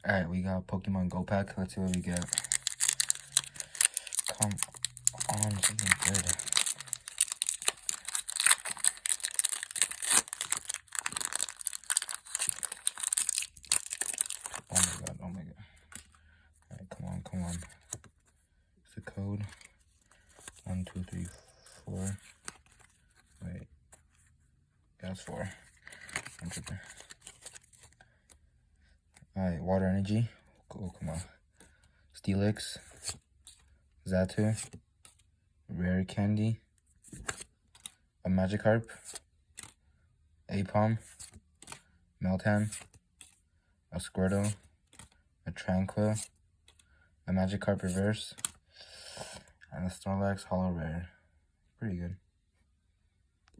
Alright, we got Pokemon Go Pack. Let's see what we get. Come on, something good. Oh my god, oh my god. Alright, come on. It's the code. 1, 2, 3, 4. Wait. That's 4. I'm tripping. Alright, Water Energy. Cool, come on. Steelix. Xatu. Rare Candy. A Magikarp. Apom. Meltan. A Squirtle. A Tranquil. A Magikarp Reverse. And a Snorlax Holo Rare. Pretty good.